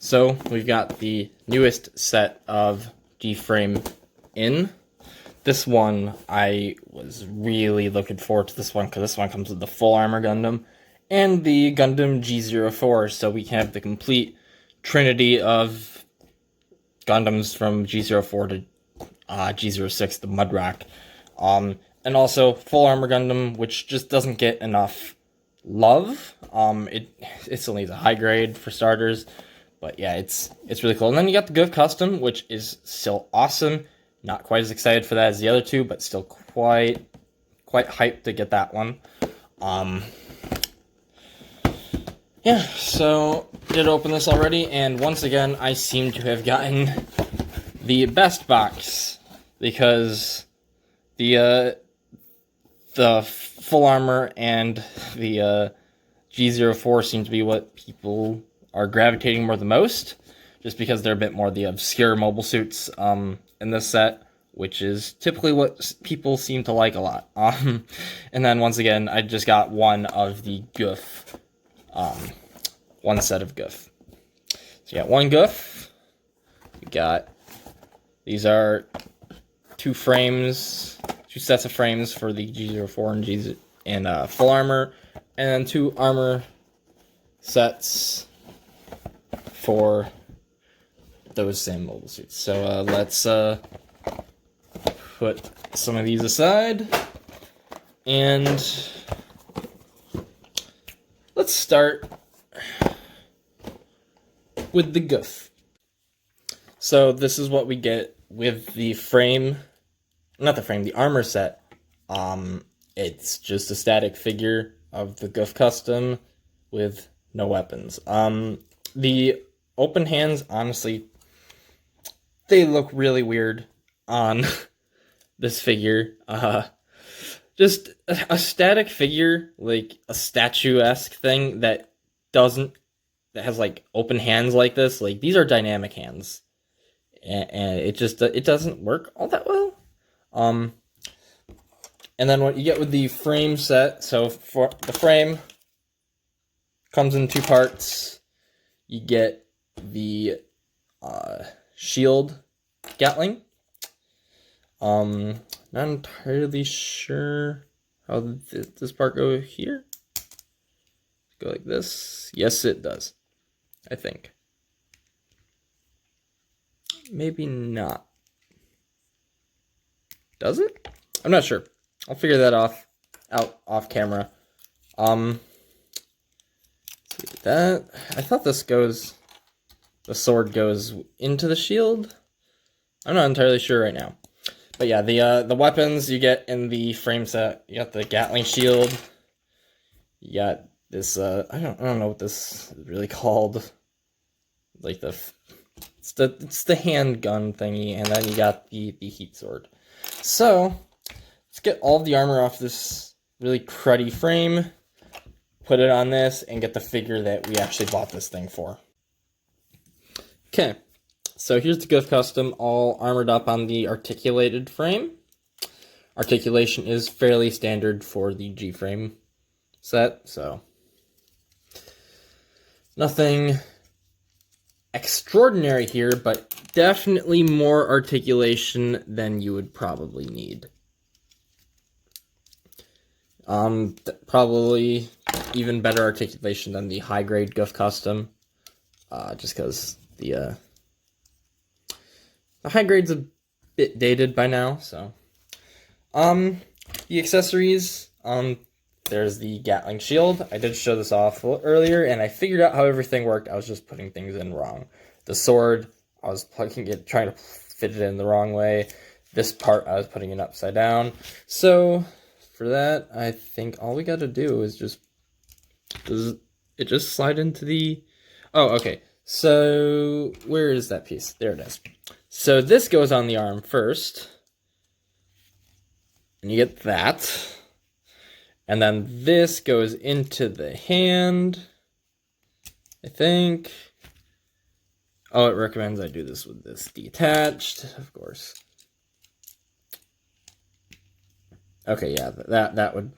So we've got the newest set of G-Frame in. This one, I was really looking forward to this one because this one comes with the full armor Gundam and the Gundam G04, so we can have the complete trinity of Gundams from G04 to G06, the Mudrock. And also full armor Gundam, which just doesn't get enough love. It's only the high grade for starters, but yeah, it's really cool. And then you got the Guf Custom, which is still awesome. Not quite as excited for that as the other two, but still quite hyped to get that one. Yeah, so did open this already, and once again, I seem to have gotten the best box because the full armor and the G04 seem to be what people are gravitating more the most, just because they're a bit more the obscure mobile suits in this set, which is typically what people seem to like a lot. And then once again, I just got one of the Guf, one set of Guf. So you got one Guf. You got, these are two sets of frames for the G04 and full armor, and then two armor sets for those same mobile suits. So let's put some of these aside, and let's start with the Guf. So this is what we get with the frame, the armor set. It's just a static figure of the Guf Custom with no weapons. The open hands, honestly, they look really weird on this figure. Just a static figure, like a statue-esque thing that has like open hands like this. Like, these are dynamic hands, and it doesn't work all that well. And then what you get with the frame set, so for the frame comes in two parts. You get the shield Gatling. Not entirely sure how this part go here. Go like this. Yes, it does. I think. Maybe not. Does it? I'm not sure. I'll figure that out off camera. That I thought the sword goes into the shield. I'm not entirely sure right now. But yeah, the weapons you get in the frame set, you got the Gatling shield. You got this I don't know what this is really called. Like it's the handgun thingy, and then you got the heat sword. So let's get all of the armor off this really cruddy frame, put it on this, and get the figure that we actually bought this thing for. Okay, so here's the Guf Custom, all armored up on the articulated frame. Articulation is fairly standard for the G-frame set, so nothing extraordinary here, but definitely more articulation than you would probably need. Probably even better articulation than the high-grade Guf Custom, just because the high grade's a bit dated by now. So, the accessories, there's the Gatling shield. I did show this off earlier, and I figured out how everything worked. I was just putting things in wrong. The sword, I was trying to fit it in the wrong way. This part, I was putting it upside down. So for that, I think all we got to do is does it just slide into the... Oh, okay. So where is that piece? There it is. So this goes on the arm first, and you get that. And then this goes into the hand, I think. Oh, it recommends I do this with this detached, of course. Okay, yeah, that would...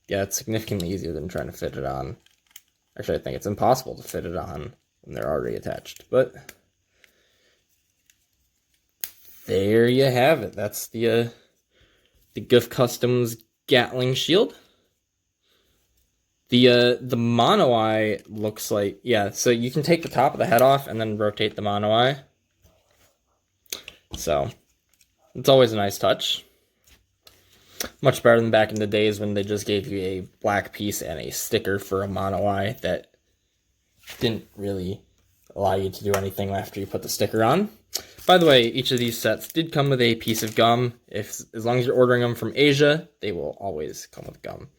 Yeah, it's significantly easier than trying to fit it on. Actually, I think it's impossible to fit it on when they're already attached. But there you have it. That's the GUF Customs Gatling shield. The mono eye looks like, yeah, so you can take the top of the head off and then rotate the mono eye. So it's always a nice touch. Much better than back in the days when they just gave you a black piece and a sticker for a mono eye that didn't really allow you to do anything after you put the sticker on. By the way, each of these sets did come with a piece of gum. As long as you're ordering them from Asia, they will always come with gum.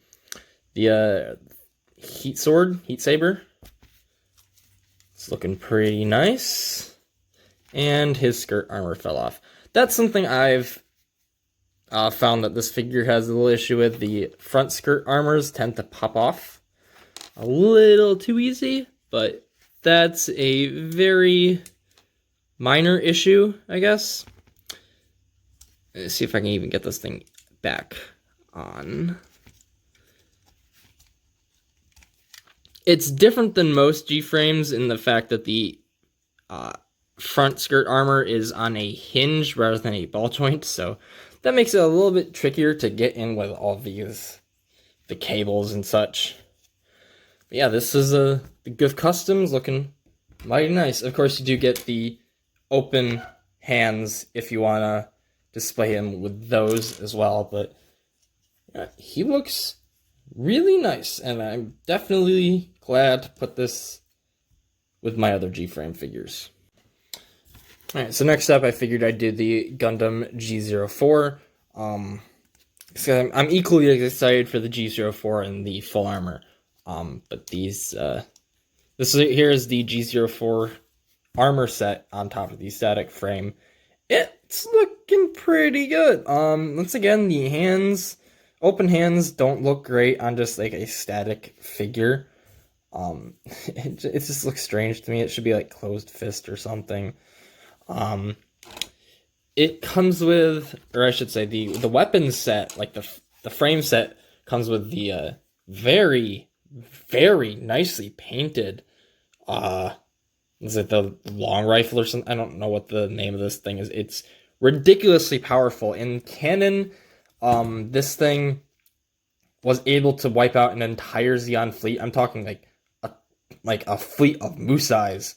The heat saber, it's looking pretty nice. And his skirt armor fell off. That's something I've found that this figure has a little issue with. The front skirt armors tend to pop off a little too easy, but that's a very minor issue, I guess. Let's see if I can even get this thing back on. It's different than most G-frames in the fact that the front skirt armor is on a hinge rather than a ball joint, so that makes it a little bit trickier to get in with all these, the cables and such. But yeah, this is the GUF Customs looking mighty nice. Of course, you do get the open hands if you want to display him with those as well, but yeah, he looks really nice, and I'm definitely glad to put this with my other G-frame figures. Alright, so next up I figured I'd do the Gundam G04. So I'm equally excited for the G04 and the full armor. But these, here is the G04 armor set on top of the static frame. It's looking pretty good. Once again, the hands, open hands don't look great on just like a static figure. It just looks strange to me. It should be like closed fist or something. It comes with, or I should say, the weapons set, like the frame set, comes with the very, very nicely painted. Is it the long rifle or something? I don't know what the name of this thing is. It's ridiculously powerful. In canon, this thing was able to wipe out an entire Zeon fleet. I'm talking like a fleet of Musais.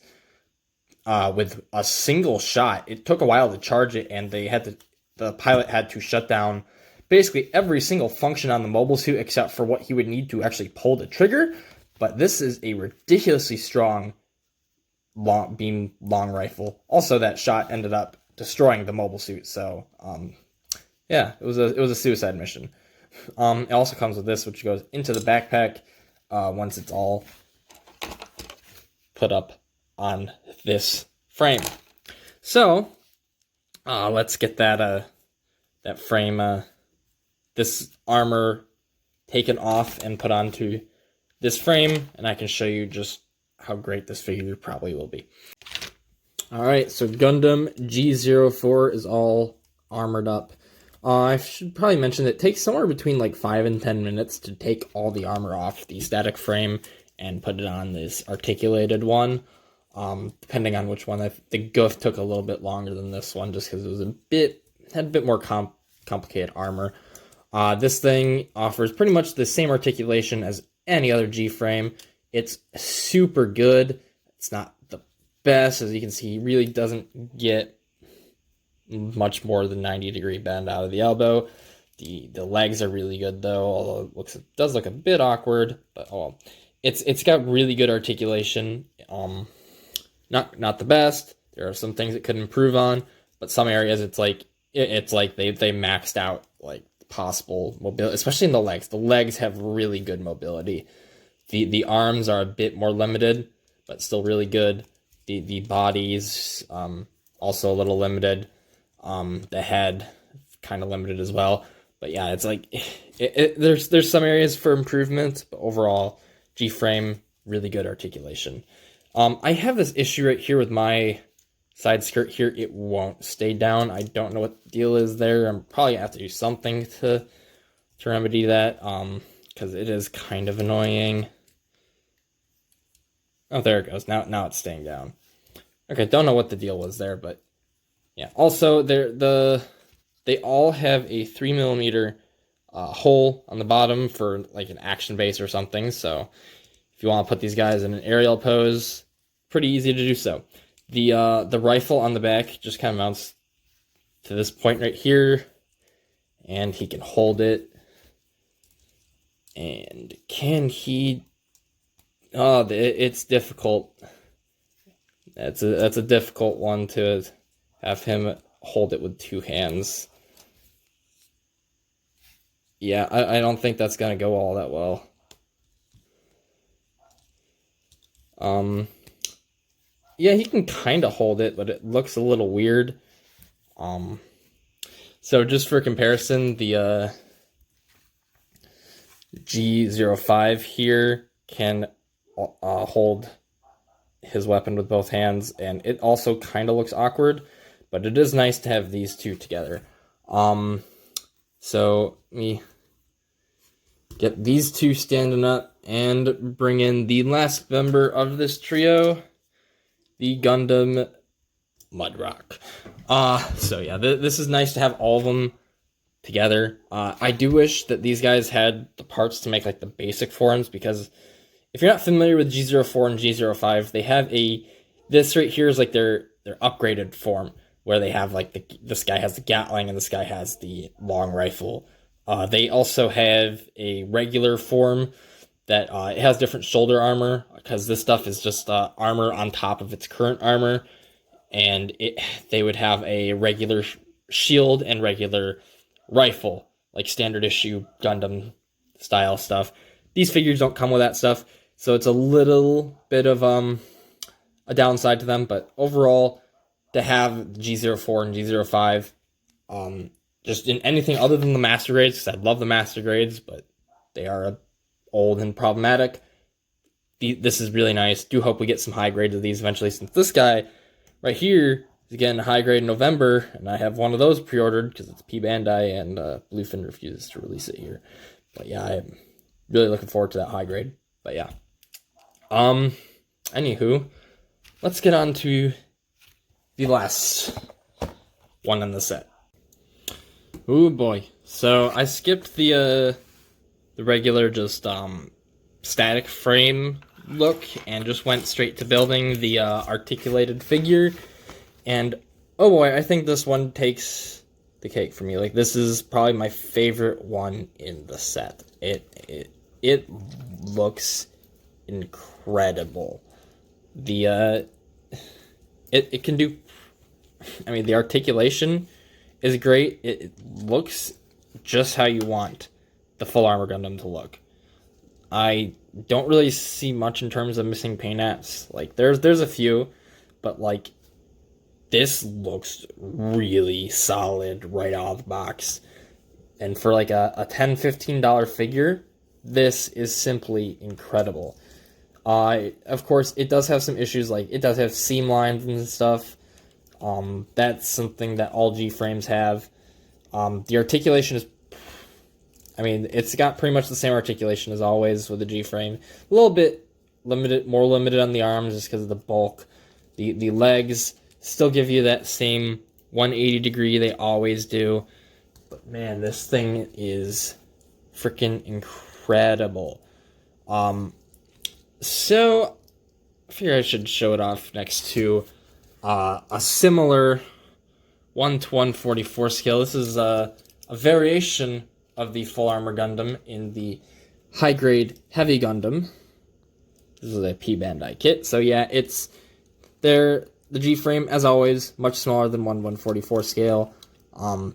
With a single shot. It took a while to charge it, and the pilot had to shut down basically every single function on the mobile suit except for what he would need to actually pull the trigger. But this is a ridiculously strong long rifle. Also, that shot ended up destroying the mobile suit. So, yeah, it was a suicide mission. It also comes with this, which goes into the backpack once it's all put up on this frame. So let's get that frame, this armor taken off and put onto this frame, and I can show you just how great this figure probably will be. Alright, so Gundam G04 is all armored up. I should probably mention that it takes somewhere between like 5 and 10 minutes to take all the armor off the static frame and put it on this articulated one. Depending on which one, the GUF took a little bit longer than this one just because it was had a bit more complicated armor. This thing offers pretty much the same articulation as any other G-frame. It's super good. It's not the best, as you can see. He really doesn't get much more than 90-degree bend out of the elbow. The legs are really good though, although it does look a bit awkward, but oh well. It's got really good articulation. Not the best. There are some things it could improve on, but some areas it's like they maxed out like possible mobility, especially in the legs. The legs have really good mobility. The arms are a bit more limited, but still really good. The body's also a little limited. The head kind of limited as well. But yeah, it's like there's some areas for improvement, but overall G-frame really good articulation. I have this issue right here with my side skirt here. It won't stay down. I don't know what the deal is there. I'm probably gonna have to do something to remedy that, because it is kind of annoying. Oh, there it goes. Now it's staying down. Okay, don't know what the deal was there, but yeah. Also, they all have a 3mm hole on the bottom for like an action base or something. So if you want to put these guys in an aerial pose, pretty easy to do so. The rifle on the back just kind of mounts to this point right here, and he can hold it. And can he? Oh, it's difficult. That's a difficult one to have him hold it with two hands. Yeah, I don't think that's gonna go all that well. Yeah, he can kind of hold it, but it looks a little weird. So just for comparison, the G05 here can hold his weapon with both hands, and it also kind of looks awkward, but it is nice to have these two together. So let me get these two standing up and bring in the last member of this trio, the Gundam Mudrock. So yeah, this is nice to have all of them together. I do wish that these guys had the parts to make like the basic forms, because if you're not familiar with G04 and G05, they have this right here is like their upgraded form, where they have like this guy has the Gatling and this guy has the long rifle. They also have a regular form that it has different shoulder armor, because this stuff is just armor on top of its current armor, and they would have a regular shield and regular rifle, like standard issue Gundam style stuff. These figures don't come with that stuff, so it's a little bit of a downside to them, but overall, to have G04 and G05, just in anything other than the master grades, because I love the master grades, but they are old and problematic. This is really nice. Do hope we get some high grades of these eventually, since this guy right here is getting a high grade in November, and I have one of those pre-ordered because it's P Bandai, and Bluefin refuses to release it here. But yeah, I'm really looking forward to that high grade. But yeah. Anywho, let's get on to the last one in the set. Oh boy. So I skipped the regular just static frame look and just went straight to building the articulated figure. And oh boy, I think this one takes the cake for me. Like, this is probably my favorite one in the set. It looks incredible. It can do, I mean, the articulation is great. It looks just how you want the full armor Gundam to look. I don't really see much in terms of missing paint apps. Like, there's a few, but like, this looks really solid right out of the box. And for like a $10-15 figure, this is simply incredible. Of course, it does have some issues, like it does have seam lines and stuff. That's something that all G-frames have. The articulation is, I mean, it's got pretty much the same articulation as always with the G-frame. A little bit limited, more limited on the arms just because of the bulk. The legs still give you that same 180 degree they always do. But man, this thing is freaking incredible. So I figure I should show it off next to a similar 1:144 scale. This is a variation of the full armor Gundam in the high grade heavy Gundam. This is a P Bandai kit. So yeah, it's there. The G-frame, as always, much smaller than 1:144 scale.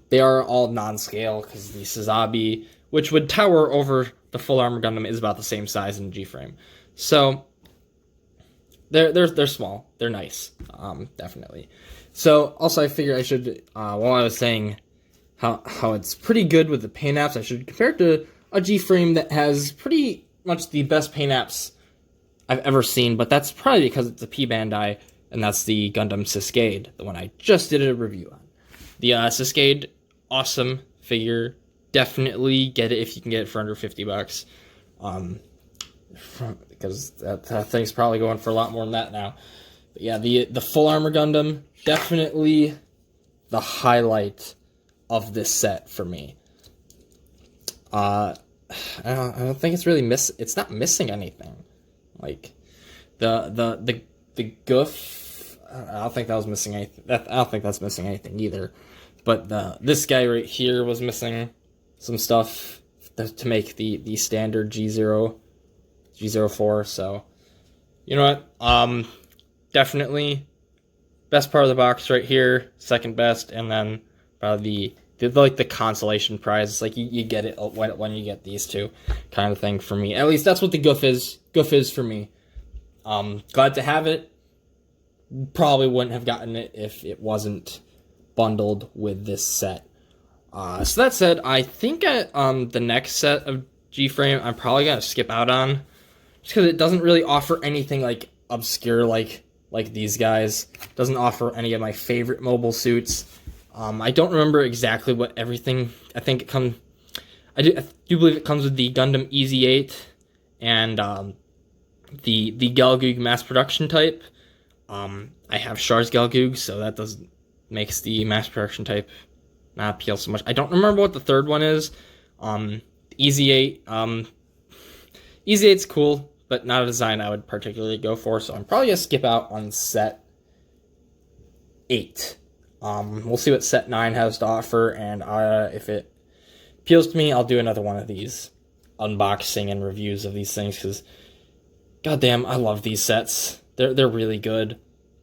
They are all non-scale because the Sazabi, which would tower over the full armor Gundam, is about the same size in G-frame. So they're small. They're nice, definitely. So also, I figured I should, while I was saying how it's pretty good with the paint apps, I should compare it to a G-frame that has pretty much the best paint apps I've ever seen. But that's probably because it's a P Bandai. And that's the Gundam Cascade, the one I just did a review on. The Cascade, awesome figure. Definitely get it if you can get it for under $50. because that thing's probably going for a lot more than that now. But yeah, the full armor Gundam, definitely the highlight of this set for me. I don't think it's really it's not missing anything. Like the goof, I don't think that was missing anything. I don't think that's missing anything either. But this guy right here was missing some stuff to make the standard G04. So you know what? Definitely best part of the box right here, second best, and then probably the consolation prize. It's like you get it when you get these two, kind of thing for me. At least that's what the goof is. Goof is for me. Glad to have it. Probably wouldn't have gotten it if it wasn't bundled with this set. So that said, I think the next set of G-Frame I'm probably gonna skip out on, just because it doesn't really offer anything like obscure like these guys. It doesn't offer any of my favorite mobile suits. I don't remember exactly what everything. I think it comes. I do believe it comes with the Gundam EZ8 and the Galgoog mass production type. I have Char's Galgoog, so that makes the mass production type not appeal so much. I don't remember what the third one is. EZ8. EZ8's cool, but not a design I would particularly go for. So I'm probably gonna skip out on set 8. We'll see what set 9 has to offer, and if it appeals to me, I'll do another one of these unboxing and reviews of these things, because goddamn, I love these sets. They're really good.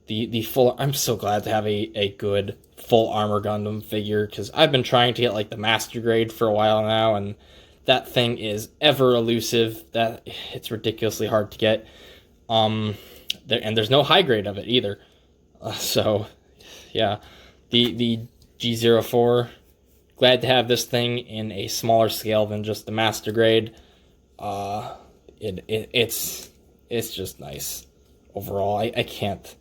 The full, I'm so glad to have a good full armor Gundam figure, because I've been trying to get like the master grade for a while now, and that thing is ever elusive. That it's ridiculously hard to get. And there's no high grade of it either. So yeah. The G04, glad to have this thing in a smaller scale than just the master grade. It's just nice overall. I can't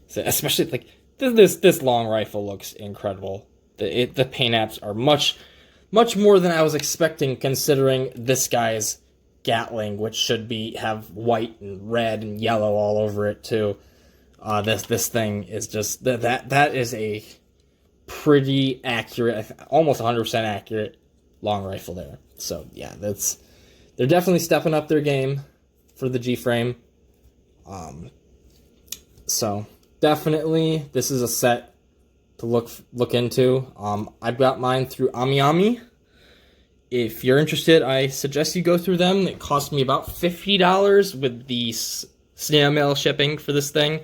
say, especially like this long rifle looks incredible. The paint apps are much more than I was expecting, considering this guy's Gatling, which should have white and red and yellow all over it too. This thing is just that is a pretty accurate, almost 100% accurate long rifle there. So yeah, they're definitely stepping up their game for the G-Frame. So definitely this is a set to look into. I've got mine through AmiAmi. If you're interested, I suggest you go through them. It cost me about $50 with the snail mail shipping for this thing.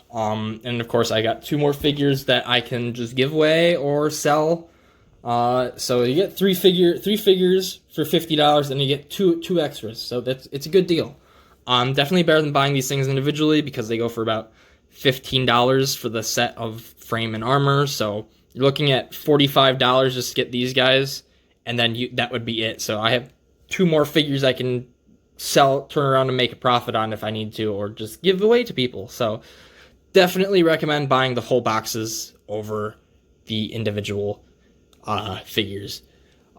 And of course, I got 2 more figures that I can just give away or sell. So you get three figures for $50, and you get two extras. So it's a good deal. Definitely better than buying these things individually, because they go for about $15 for the set of frame and armor. So you're looking at $45 just to get these guys, and then that would be it. So I have 2 more figures I can sell, turn around and make a profit on if I need to, or just give away to people. So definitely recommend buying the whole boxes over the individual figures.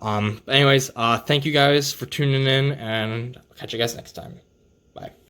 Anyways, thank you guys for tuning in, and I'll catch you guys next time. Bye.